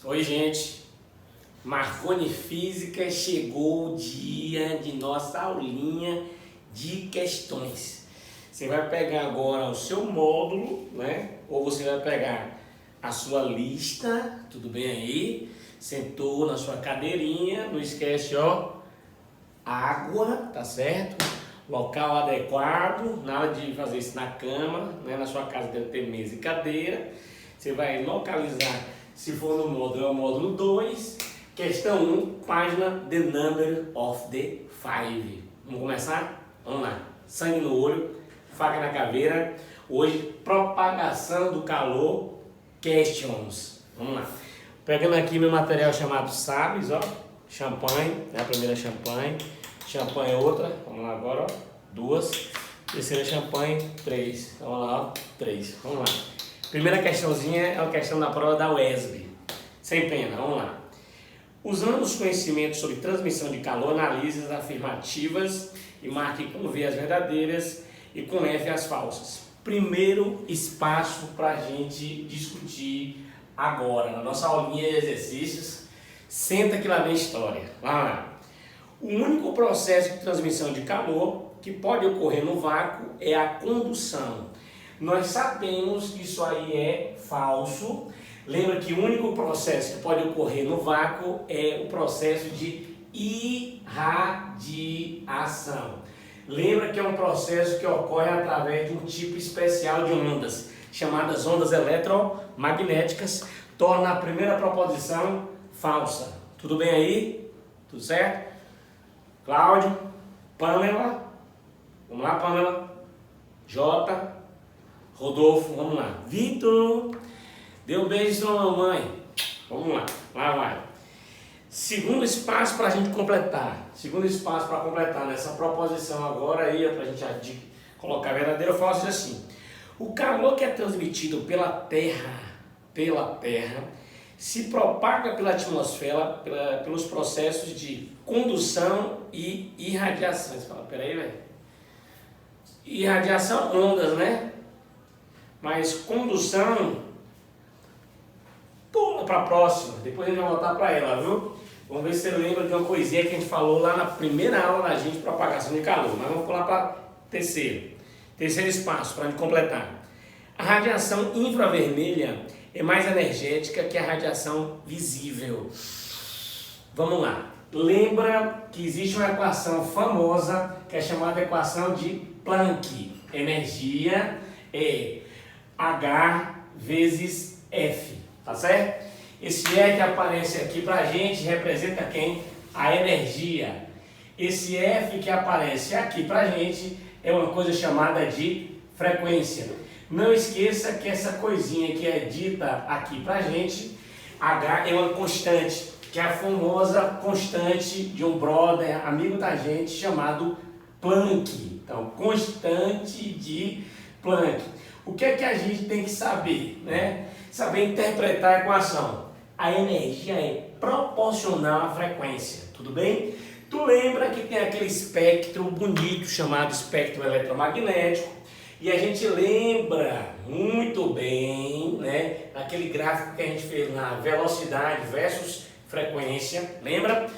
Oi, gente. Marconi Física, chegou o dia de nossa aulinha de questões. Você vai pegar agora o seu módulo, né? Ou você vai pegar a sua lista, tudo bem aí? Sentou na sua cadeirinha, não esquece, ó, água, tá certo? Local adequado, nada de fazer isso na cama, né? Na sua casa deve ter mesa e cadeira. Você vai localizar, se for no módulo, é o módulo 2, questão 1, página The Number of the Five. Vamos começar? Vamos lá. Sangue no olho, faca na caveira. Hoje, propagação do calor, questions. Vamos lá. Pegando aqui meu material chamado Sabes, ó. Champanhe, né? A primeira champanhe. Champanhe outra, vamos lá agora, ó. 2. Terceira champanhe, 3. Vamos lá, ó. 3. Vamos lá. Primeira questãozinha é uma questão da prova da UESB. Sem pena, vamos lá. Usando os conhecimentos sobre transmissão de calor, analise as afirmativas e marque com V as verdadeiras e com F as falsas. Primeiro espaço para a gente discutir agora, na nossa aulinha de exercícios. Senta que lá vem história. Vamos lá. O único processo de transmissão de calor que pode ocorrer no vácuo é a condução. Nós sabemos que isso aí é falso. Lembra que o único processo que pode ocorrer no vácuo é o processo de irradiação. Lembra que é um processo que ocorre através de um tipo especial de ondas, chamadas ondas eletromagnéticas, torna a primeira proposição falsa. Tudo bem aí? Tudo certo? Cláudio, Pamela, vamos lá, Pamela, Jota, Rodolfo, vamos lá. Vitor, dê um beijo na mamãe. Vamos lá, lá vai. Segundo espaço para a gente completar. Segundo espaço para completar nessa proposição agora aí, para a gente colocar verdadeiro ou falso, assim. O calor que é transmitido pela Terra, se propaga pela atmosfera, pelos processos de condução e irradiação. Você fala, peraí, velho. Irradiação, ondas, né? Mas condução, pula para a próxima, depois a gente vai voltar para ela, viu? Vamos ver se você lembra de uma coisinha que a gente falou lá na primeira aula da gente, propagação de calor. Mas vamos pular para terceiro espaço, para a gente completar. A radiação infravermelha é mais energética que a radiação visível. Vamos lá. Lembra que existe uma equação famosa que é chamada equação de Planck. Energia é H vezes F, tá certo? Esse E que aparece aqui pra gente representa quem? A energia. Esse F que aparece aqui pra gente é uma coisa chamada de frequência. Não esqueça que essa coisinha que é dita aqui pra gente, H é uma constante, que é a famosa constante de um brother, amigo da gente, chamado Planck. Então, constante de Planck. O que é que a gente tem que saber, né? Saber interpretar a equação. A energia é proporcional à frequência, tudo bem? Tu lembra que tem aquele espectro bonito chamado espectro eletromagnético, e a gente lembra muito bem, né, daquele gráfico que a gente fez na velocidade versus frequência. Lembra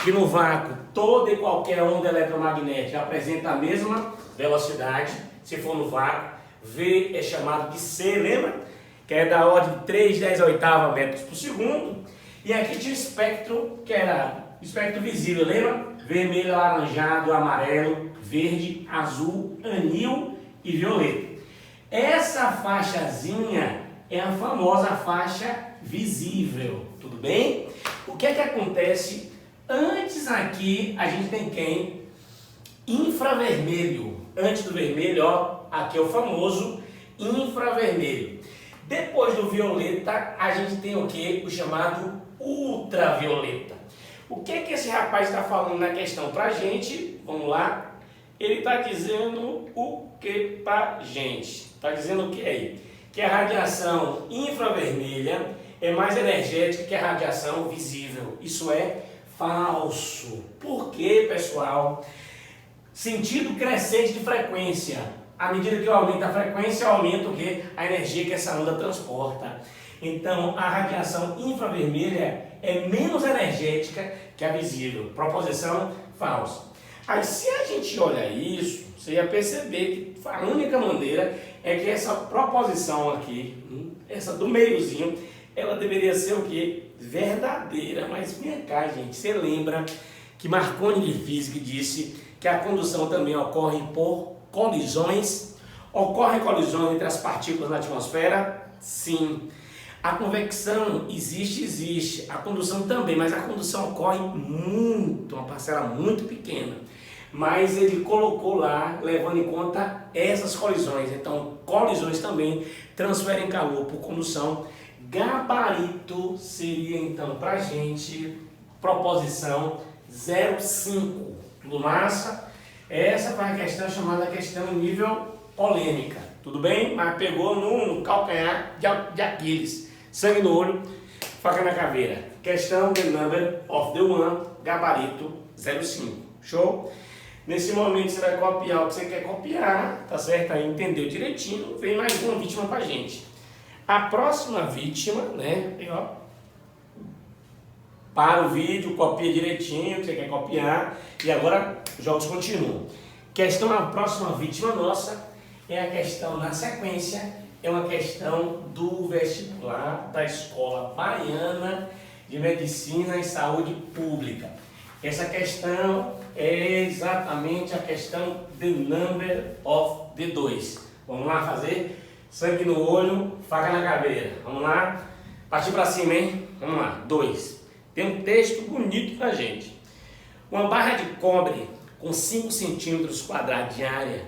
que no vácuo toda e qualquer onda eletromagnética apresenta a mesma velocidade, se for no vácuo. V é chamado de C, lembra? Que é da ordem de 3/10 metros por segundo. E aqui tinha o espectro, que era o espectro visível, lembra? Vermelho, alaranjado, amarelo, verde, azul, anil e violeta. Essa faixazinha é a famosa faixa visível, tudo bem? O que é que acontece? Antes aqui a gente tem quem? Infravermelho. Antes do vermelho, ó, aqui é o famoso infravermelho. Depois do violeta, a gente tem o que? O chamado ultravioleta. O que é que esse rapaz está falando na questão pra gente? Vamos lá. Ele está dizendo o que pra gente? Está dizendo o que aí? Que a radiação infravermelha é mais energética que a radiação visível. Isso é falso. Por quê, pessoal? Sentido crescente de frequência. À medida que eu aumento a frequência, eu aumento o quê? A energia que essa onda transporta. Então, a radiação infravermelha é menos energética que a visível. Proposição falsa. Aí, se a gente olha isso, você ia perceber que a única maneira é que essa proposição aqui, essa do meiozinho, ela deveria ser o quê? Verdadeira. Mas vem cá, gente, você lembra que Marconi de Física disse que a condução também ocorre por colisões? Ocorrem colisões entre as partículas na atmosfera? Sim. A convecção existe. A condução também, mas a condução ocorre muito, uma parcela muito pequena. Mas ele colocou lá, levando em conta essas colisões. Então, colisões também transferem calor por condução. Gabarito seria, então, para a gente, proposição 0,5. Tudo massa? Essa foi a questão chamada questão nível polêmica. Tudo bem? Mas pegou no calcanhar de Aquiles. Sangue no olho, faca na caveira. Questão the number of the one, gabarito 0,5. Show? Nesse momento você vai copiar o que você quer copiar, tá certo? Aí entendeu direitinho, vem mais uma vítima pra gente. A próxima vítima, né? Aí, ó, para o vídeo, copia direitinho o que você quer copiar e agora os jogos continuam. A próxima vítima nossa é a questão na sequência, é uma questão do vestibular da Escola Baiana de Medicina e Saúde Pública. Essa questão é exatamente a questão the number of the 2. Vamos lá fazer? Sangue no olho, faca na caveira. Vamos lá? Partir para cima, hein? Vamos lá. 2. Tem um texto bonito pra gente. Uma barra de cobre com 5 centímetros quadrados de área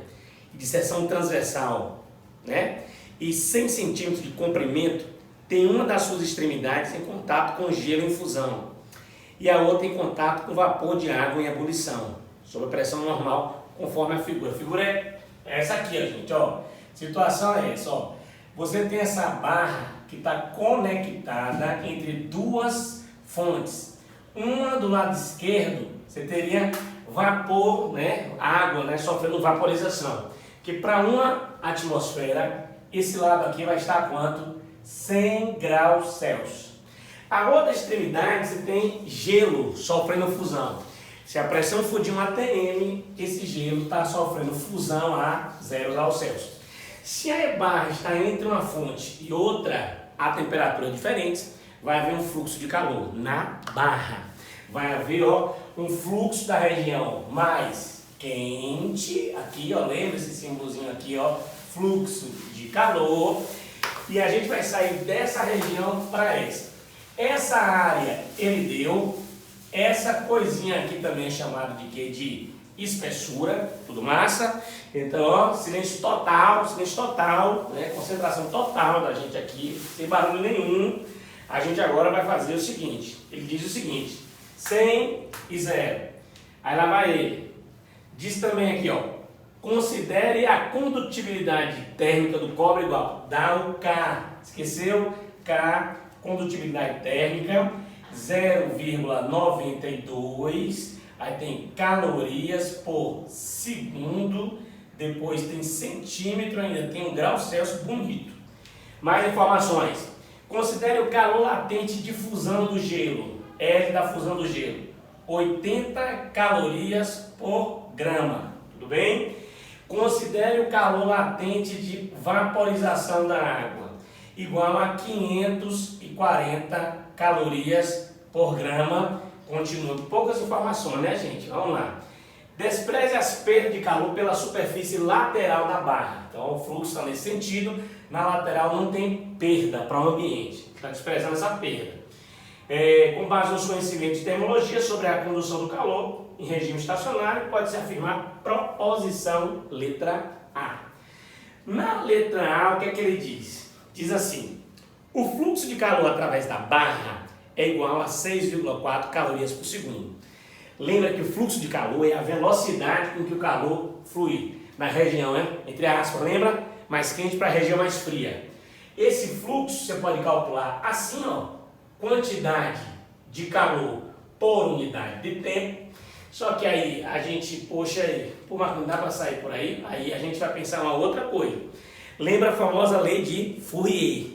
e de seção transversal, né? E 100 centímetros de comprimento tem uma das suas extremidades em contato com gelo em fusão e a outra em contato com vapor de água em ebulição, sob a pressão normal, conforme a figura. A figura é essa aqui, ó, gente, ó. Situação é essa, ó. Você tem essa barra que está conectada entre duas fontes. Uma do lado esquerdo, você teria vapor, né, água, né, sofrendo vaporização. Que para uma atmosfera, esse lado aqui vai estar a quanto? 100 graus Celsius. A outra extremidade, você tem gelo sofrendo fusão. Se a pressão for de 1 atm, esse gelo está sofrendo fusão a 0 graus Celsius. Se a barra está entre uma fonte e outra a temperaturas diferentes, vai haver um fluxo de calor na barra. Vai haver, ó, um fluxo da região mais quente, aqui, ó, lembra esse símbolozinho aqui, ó, fluxo de calor, e a gente vai sair dessa região para essa. Essa área ele deu, essa coisinha aqui também é chamada de quê? De espessura, tudo massa. Então, ó, silêncio total, né? Concentração total da gente aqui, sem barulho nenhum. A gente agora vai fazer o seguinte, ele diz o seguinte, 100 e 0. Aí lá vai ele. Diz também aqui, ó, considere a condutibilidade térmica do cobre igual, dá o K, esqueceu? K, condutibilidade térmica, 0,92, aí tem calorias por segundo, depois tem centímetro, ainda tem um grau Celsius bonito. Mais informações. Considere o calor latente de fusão do gelo, L da fusão do gelo, 80 calorias por grama, tudo bem? Considere o calor latente de vaporização da água, igual a 540 calorias por grama. Continua, poucas informações, né, gente? Vamos lá. Despreze as perdas de calor pela superfície lateral da barra. Então, o fluxo está nesse sentido. Na lateral não tem perda para o ambiente. Está desprezando essa perda. Com base nos conhecimentos de termologia sobre a condução do calor em regime estacionário, pode-se afirmar proposição letra A. Na letra A, o que é que ele diz? Diz assim, o fluxo de calor através da barra é igual a 6,4 calorias por segundo. Lembra que o fluxo de calor é a velocidade com que o calor flui na região, né? Entre aspas, lembra? Mais quente para a região mais fria. Esse fluxo você pode calcular assim, ó, quantidade de calor por unidade de tempo. Só que aí a gente, poxa aí, por mais que não dá para sair por aí a gente vai pensar uma outra coisa. Lembra a famosa lei de Fourier?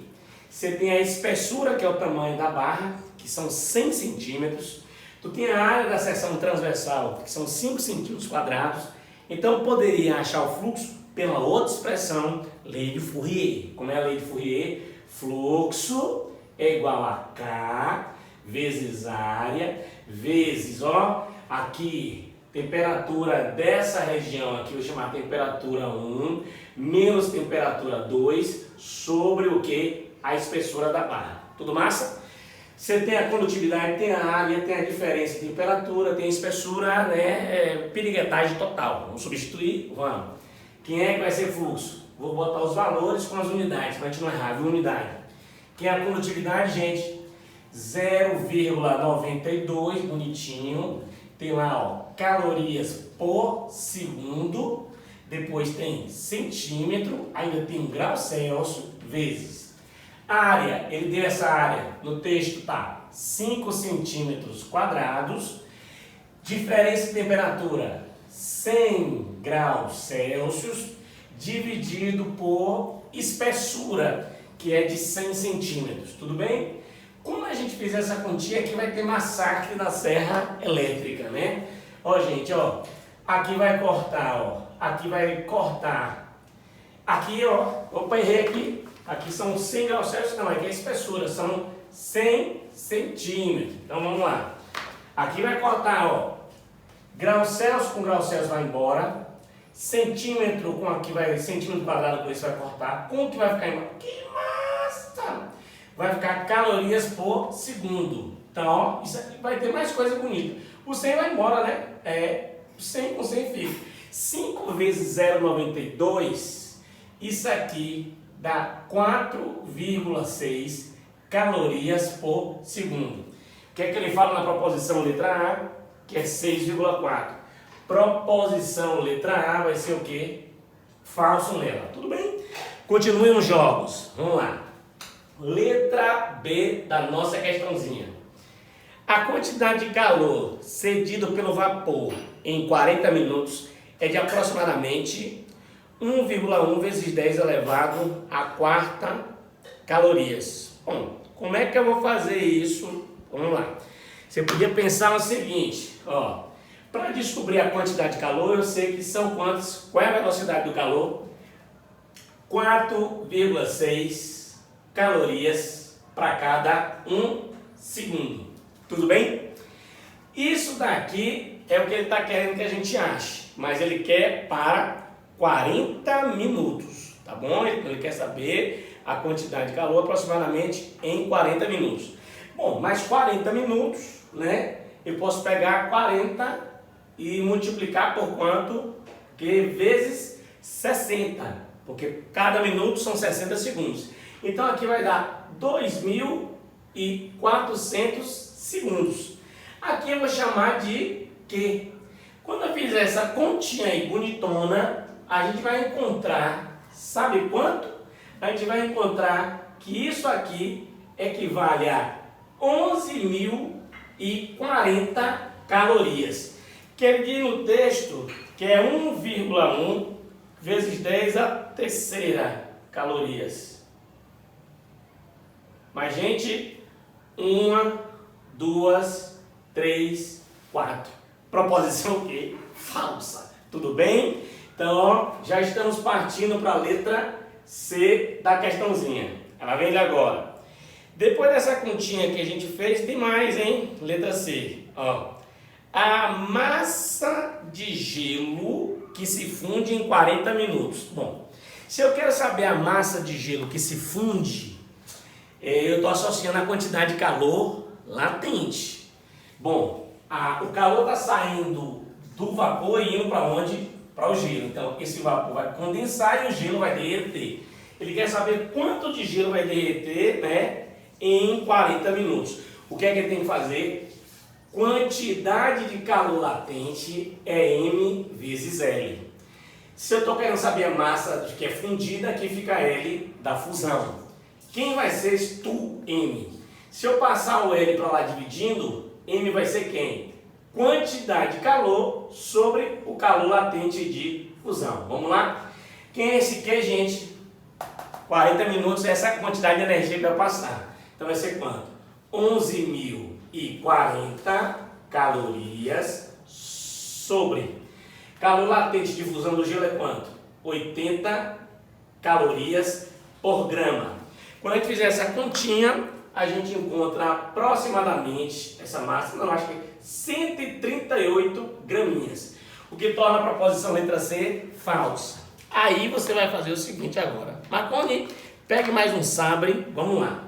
Você tem a espessura, que é o tamanho da barra, que são 100 centímetros. Tu tem a área da seção transversal, que são 5 centímetros quadrados. Então, eu poderia achar o fluxo pela outra expressão, lei de Fourier. Como é a lei de Fourier? Fluxo é igual a K vezes área, vezes, ó, aqui, temperatura dessa região aqui, eu vou chamar temperatura 1, menos temperatura 2, sobre o que? A espessura da barra. Tudo massa? Você tem a condutividade, tem a área, tem a diferença de temperatura, tem a espessura, né? Piriguetagem total. Vamos substituir? Vamos. Quem é que vai ser fluxo? Vou botar os valores com as unidades, para a gente não errar, viu? Unidade. Quem é a condutividade, gente? 0,92, bonitinho. Tem lá, ó, calorias por segundo. Depois tem centímetro, ainda tem grau Celsius, vezes. Área, ele deu essa área, no texto tá 5 centímetros quadrados. Diferença de temperatura, 100 graus Celsius, dividido por espessura, que é de 100 centímetros, tudo bem? Quando a gente fizer essa continha aqui, vai ter massacre da serra elétrica, né? Ó, gente, ó, aqui vai cortar, ó, aqui vai cortar. Aqui, ó, opa, errei aqui. Aqui são 100 graus Celsius, não, aqui é a espessura, são 100 centímetros. Então vamos lá. Aqui vai cortar, ó, grau Celsius com grau Celsius vai embora. Centímetro com aqui vai, centímetro quadrado com isso vai cortar. Com o que vai ficar embora? Que massa! Vai ficar calorias por segundo. Então, ó, isso aqui vai ter mais coisa bonita. O 100 vai embora, né? 100 com 100 fica. 5 vezes 0,92, isso aqui dá 4,6 calorias por segundo. O que é que ele fala na proposição letra A? Que é 6,4. Proposição letra A vai ser o quê? Falso nela. Tudo bem? Continuem os jogos. Vamos lá. Letra B da nossa questãozinha. A quantidade de calor cedido pelo vapor em 40 minutos é de aproximadamente 1,1 vezes 10 elevado à quarta calorias. Bom, como é que eu vou fazer isso? Vamos lá. Você podia pensar no seguinte, ó. Para descobrir a quantidade de calor, eu sei que são quantos? Qual é a velocidade do calor? 4,6 calorias para cada 1 segundo. Tudo bem? Isso daqui é o que ele está querendo que a gente ache, mas ele quer para 40 minutos, tá bom? Ele quer saber a quantidade de calor aproximadamente em 40 minutos. Bom, mais 40 minutos, né? Eu posso pegar 40 e multiplicar por quanto? Que vezes 60, porque cada minuto são 60 segundos. Então aqui vai dar 2.400 segundos. Aqui eu vou chamar de Q. Quando eu fizer essa continha aí bonitona, a gente vai encontrar, sabe quanto? A gente vai encontrar que isso aqui equivale a 11.040 calorias. Quer dizer no texto que é 1,1 vezes 10 a terceira calorias. Mas, gente, 1, 2, 3, 4. Proposição o quê? Falsa. Tudo bem? Então, ó, já estamos partindo para a letra C da questãozinha. Ela vem de agora. Depois dessa continha que a gente fez, tem mais, hein? Letra C. Ó. A massa de gelo que se funde em 40 minutos. Bom, se eu quero saber a massa de gelo que se funde, eu estou associando a quantidade de calor latente. Bom, o calor está saindo do vapor e indo para onde? Para o gelo. Então, esse vapor vai condensar e o gelo vai derreter. Ele quer saber quanto de gelo vai derreter, né, em 40 minutos. O que é que ele tem que fazer? Quantidade de calor latente é M vezes L. Se eu estou querendo saber a massa que é fundida, aqui fica L da fusão. Quem vai ser tu, M? Se eu passar o L para lá dividindo, M vai ser quem? Quantidade de calor sobre o calor latente de fusão. Vamos lá? Quem é esse Q, gente? 40 minutos é essa quantidade de energia que vai passar. Então vai ser quanto? 11.040 calorias sobre. Calor latente de difusão do gelo é quanto? 80 calorias por grama. Quando a gente fizer essa continha, a gente encontra aproximadamente essa massa, não, acho que 138 graminhas. O que torna a proposição letra C falsa. Aí você vai fazer o seguinte agora. Marconi, pegue mais um sabre, vamos lá.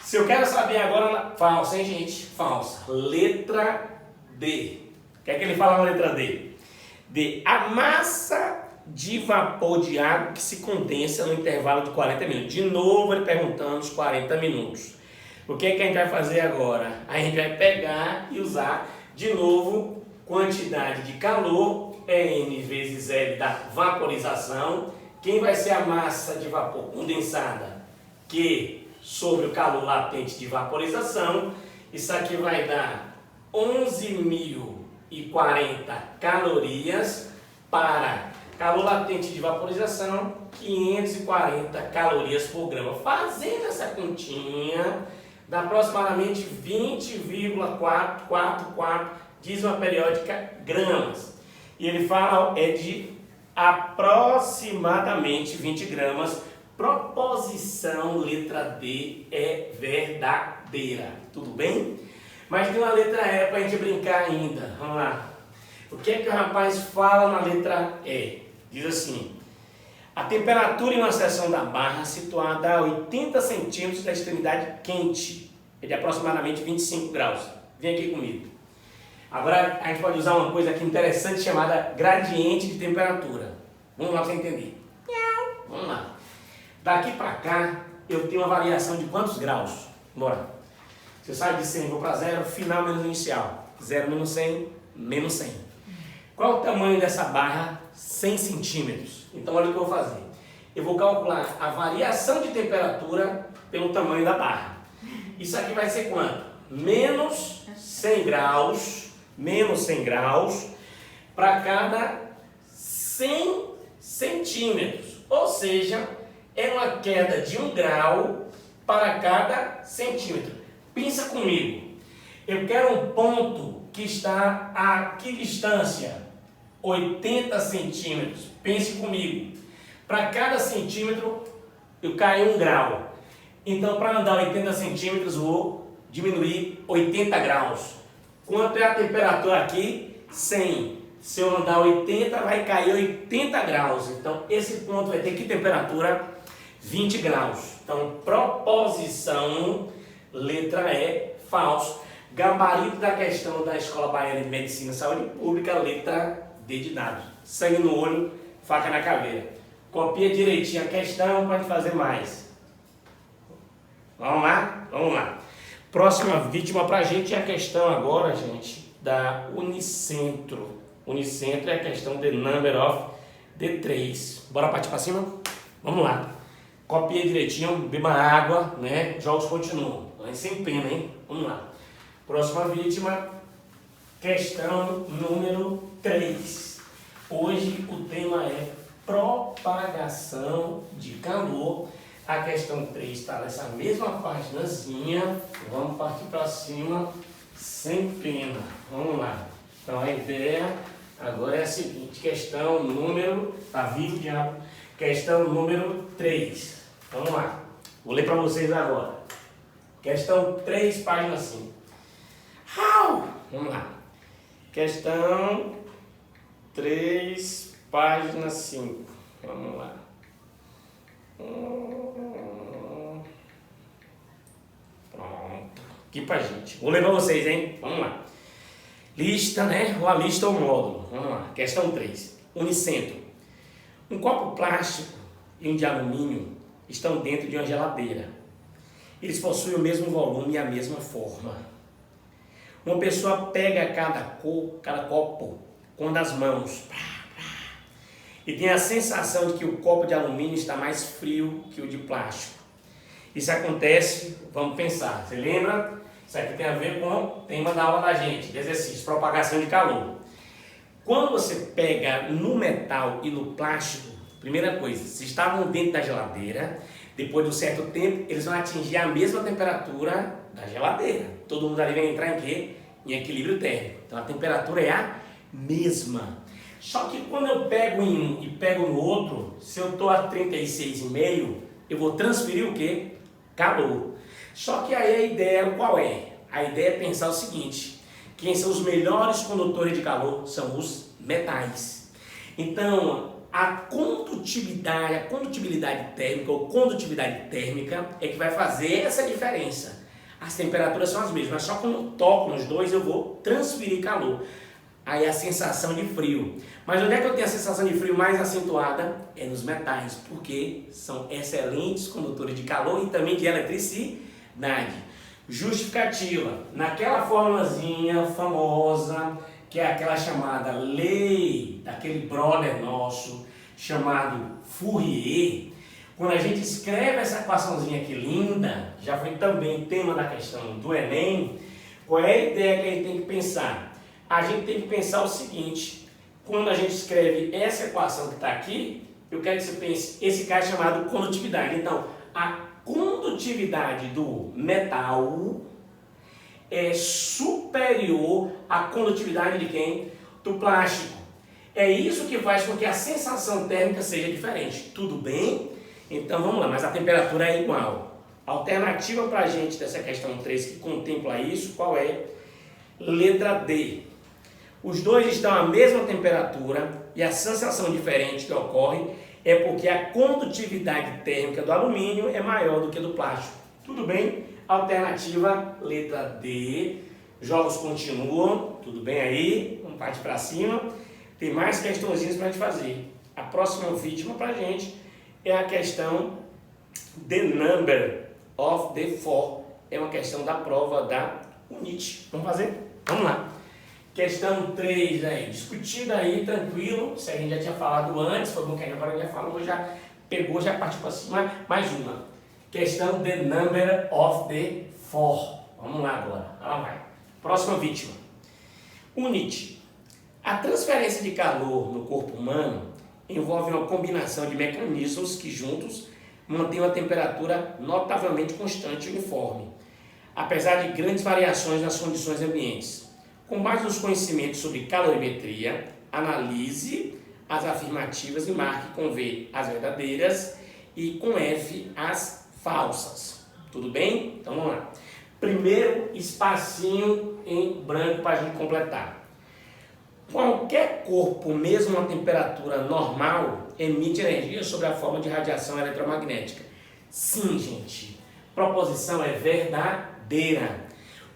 Se eu quero saber agora, falsa, hein, gente? Falsa. Letra D. O que é que ele fala na letra D? D. A massa de vapor de água que se condensa no intervalo de 40 minutos. De novo ele perguntando os 40 minutos. O que é que a gente vai fazer agora? A gente vai pegar e usar de novo quantidade de calor, é N vezes L da vaporização. Quem vai ser a massa de vapor condensada? Q sobre o calor latente de vaporização. Isso aqui vai dar 11.040 calorias para calor latente de vaporização, 540 calorias por grama. Fazendo essa continha, dá aproximadamente 20,444 dízima periódica gramas. E ele fala de aproximadamente 20 gramas. Proposição letra D é verdadeira. Tudo bem? Mas tem uma letra E para a gente brincar ainda. Vamos lá. O que é que o rapaz fala na letra E? Diz assim: a temperatura em uma seção da barra situada a 80 centímetros da extremidade quente é de aproximadamente 25 graus. Vem aqui comigo. Agora a gente pode usar uma coisa aqui interessante chamada gradiente de temperatura. Vamos lá para você entender. Vamos lá. Daqui para cá eu tenho uma variação de quantos graus? Bora. Você sai de 100, vou para 0, final menos inicial. 0 menos 100, menos 100. Qual é o tamanho dessa barra? 100 centímetros. Então olha o que eu vou fazer. Eu vou calcular a variação de temperatura pelo tamanho da barra. Isso aqui vai ser quanto? Menos 100 graus, para cada 100 centímetros. Ou seja, é uma queda de 1 grau para cada centímetro. Pensa comigo. Eu quero um ponto que está a que distância? 80 centímetros. Pense comigo. Para cada centímetro eu caio 1 grau. Então, para andar 80 centímetros, vou diminuir 80 graus. Quanto é a temperatura aqui? 100. Se eu andar 80, vai cair 80 graus. Então, esse ponto vai ter que temperatura? 20 graus. Então, proposição, letra E, falso. Gabarito da questão da Escola Baiana de Medicina e Saúde Pública, letra D de dados. Sangue no olho, faca na caveira. Copia direitinho a questão para fazer mais. Vamos lá? Vamos lá. Próxima vítima para a gente é a questão agora, gente, da Unicentro. Unicentro é a questão de number of D3. Bora partir para cima? Vamos lá. Copia direitinho, beba água, né? Jogos continuam. Mas sem pena, hein? Vamos lá. Próxima vítima, questão número 3. Hoje o tema é propagação de calor. A questão 3 está nessa mesma paginazinha. Vamos partir para cima sem pena. Vamos lá. Então a ideia agora é a seguinte: questão número. Tá vivo, diabo? Questão número 3. Vamos lá. Vou ler para vocês agora. Questão 3, página 5. Vamos lá. Questão 3, página 5. Vamos lá. Pronto. Aqui pra gente. Vou ler pra vocês, hein? Vamos lá. Lista, né? Ou a lista ou o módulo. Vamos lá. Questão 3. Unicentro. Um copo plástico e um de alumínio estão dentro de uma geladeira. Eles possuem o mesmo volume e a mesma forma. Uma pessoa pega cada copo com as mãos e tem a sensação de que o copo de alumínio está mais frio que o de plástico. Isso acontece, vamos pensar, você lembra? Isso aqui tem a ver com o tema da aula da gente, de exercício, propagação de calor. Quando você pega no metal e no plástico, Primeira coisa, se estavam dentro da geladeira, depois de um certo tempo, eles vão atingir a mesma temperatura da geladeira. Todo mundo ali vai entrar em quê? Em equilíbrio térmico. Então a temperatura é a mesma. Só que quando eu pego em um e pego no outro, se eu estou a 36,5, eu vou transferir o quê? Calor. Só que aí a ideia qual é? A ideia é pensar o seguinte: quem são os melhores condutores de calor? São os metais. Então, a condutibilidade térmica ou condutividade térmica é que vai fazer essa diferença. As temperaturas são as mesmas, mas só quando eu toco nos dois eu vou transferir calor. Aí a sensação de frio. Mas onde é que eu tenho a sensação de frio mais acentuada? É nos metais, porque são excelentes condutores de calor e também de eletricidade. Justificativa. Naquela formulazinha famosa, que é aquela chamada lei daquele brother nosso, chamado Fourier, quando a gente escreve essa equaçãozinha aqui linda, já foi também tema da questão do Enem, qual é a ideia que a gente tem que pensar? A gente tem que pensar o seguinte: quando a gente escreve essa equação que está aqui, eu quero que você pense, esse cara é chamado condutividade. Então, a condutividade do metal é superior à condutividade de quem? Do plástico. É isso que faz com que a sensação térmica seja diferente. Tudo bem? Então vamos lá, mas a temperatura é igual. A alternativa para a gente dessa questão 3 que contempla isso, qual é? Letra D. Os dois estão à mesma temperatura e a sensação diferente que ocorre é porque a condutividade térmica do alumínio é maior do que do plástico. Tudo bem? Alternativa letra D. Jogos continuam. Tudo bem aí? Vamos partir para cima. Tem mais questõezinhas para a gente fazer. A próxima vítima para a gente é a questão The Number of the Four. É uma questão da prova da UNIT. Vamos fazer? Vamos lá. Questão 3 aí, discutida aí, tranquilo. Isso a gente já tinha falado antes, foi bom que agora já falou, já pegou, já partiu para cima. Mais uma. Questão The Number of the Four. Vamos lá agora. Lá vai. Próxima vítima. UNIT. A transferência de calor no corpo humano envolve uma combinação de mecanismos que juntos mantêm uma temperatura notavelmente constante e uniforme, apesar de grandes variações nas condições ambientes. Com base nos conhecimentos sobre calorimetria, analise as afirmativas e marque com V as verdadeiras e com F as falsas. Tudo bem? Então vamos lá. Primeiro espacinho em branco para a gente completar. Qualquer corpo, mesmo a temperatura normal, emite energia sob a forma de radiação eletromagnética. Sim, gente. Proposição é verdadeira.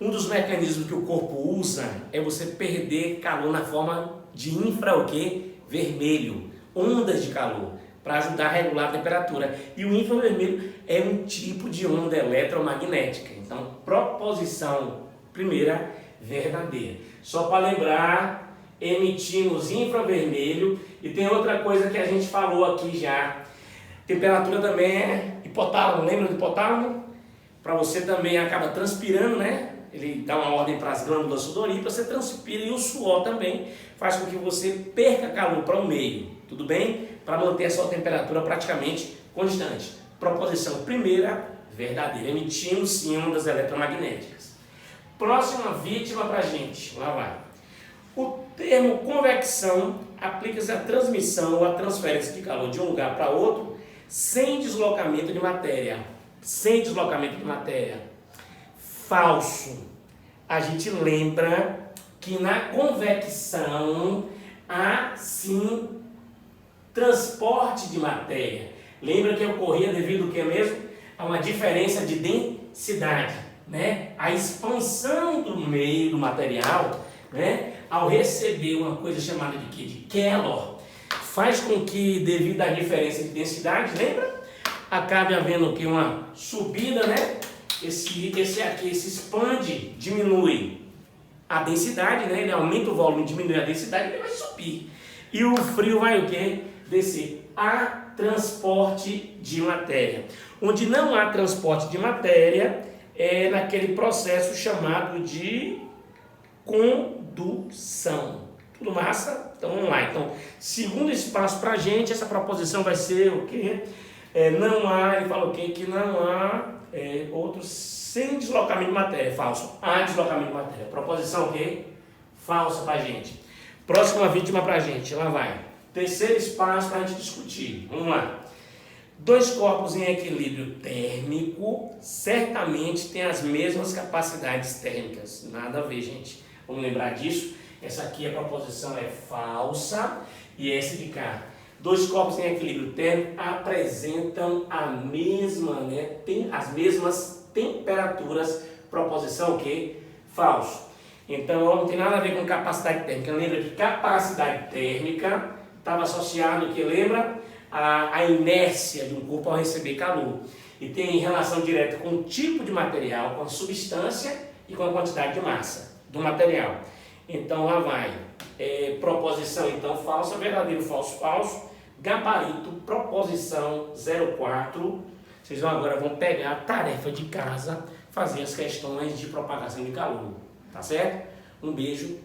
Um dos mecanismos que o corpo usa é você perder calor na forma de infravermelho, ondas de calor, para ajudar a regular a temperatura. E o infravermelho é um tipo de onda eletromagnética. Então, proposição primeira, verdadeira. Só para lembrar, emitimos infravermelho e tem outra coisa que a gente falou aqui já. Temperatura também é hipotálamo, lembra do hipotálamo? Para você também acaba transpirando, né? Ele dá uma ordem para as glândulas sudoríparas, você transpira e o suor também faz com que você perca calor para o meio, tudo bem? Para manter a sua temperatura praticamente constante. Proposição primeira, verdadeira, emitindo sim ondas eletromagnéticas. Próxima vítima para a gente, lá vai. O termo convecção aplica-se à transmissão ou à transferência de calor de um lugar para outro sem deslocamento de matéria. Sem deslocamento de matéria. Falso. A gente lembra que na convecção há sim transporte de matéria. Lembra que ocorria devido ao que mesmo? A uma diferença de densidade, né? A expansão do meio do material, né? Ao receber uma coisa chamada de quê? De calor, faz com que, devido à diferença de densidade, lembra? Acabe havendo o quê? Uma subida, né? Esse aqui se expande, diminui a densidade, né? Ele aumenta o volume, diminui a densidade, ele vai subir. E o frio vai o quê? Descer. Há transporte de matéria. Onde não há transporte de matéria é naquele processo chamado de condução. Tudo massa? Então vamos lá. Então, segundo espaço para a gente, essa proposição vai ser o quê? Não há, ele fala o quê? Que não há outros sem deslocamento de matéria. Falso. Há deslocamento de matéria. Proposição o quê? Falsa para a gente. Próxima vítima para a gente. Lá vai. Terceiro espaço para a gente discutir. Vamos lá. Dois corpos em equilíbrio térmico certamente têm as mesmas capacidades térmicas. Nada a ver, gente. Vamos lembrar disso. Essa aqui, a proposição é falsa. E essa de cá. Dois corpos em equilíbrio térmico apresentam a mesma, tem as mesmas temperaturas. Proposição o quê? Falso. Então, não tem nada a ver com capacidade térmica. Lembra que capacidade térmica estava associado ao que lembra? A inércia de um corpo ao receber calor. E tem relação direta com o tipo de material, com a substância e com a quantidade de massa do material. Então lá vai. Proposição então falsa, verdadeiro, falso, falso. Gabarito, proposição 04. Vocês agora vão pegar a tarefa de casa, fazer as questões de propagação de calor. Tá certo? Um beijo.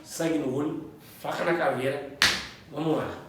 Sangue no olho. Faca na caveira. Vamos lá.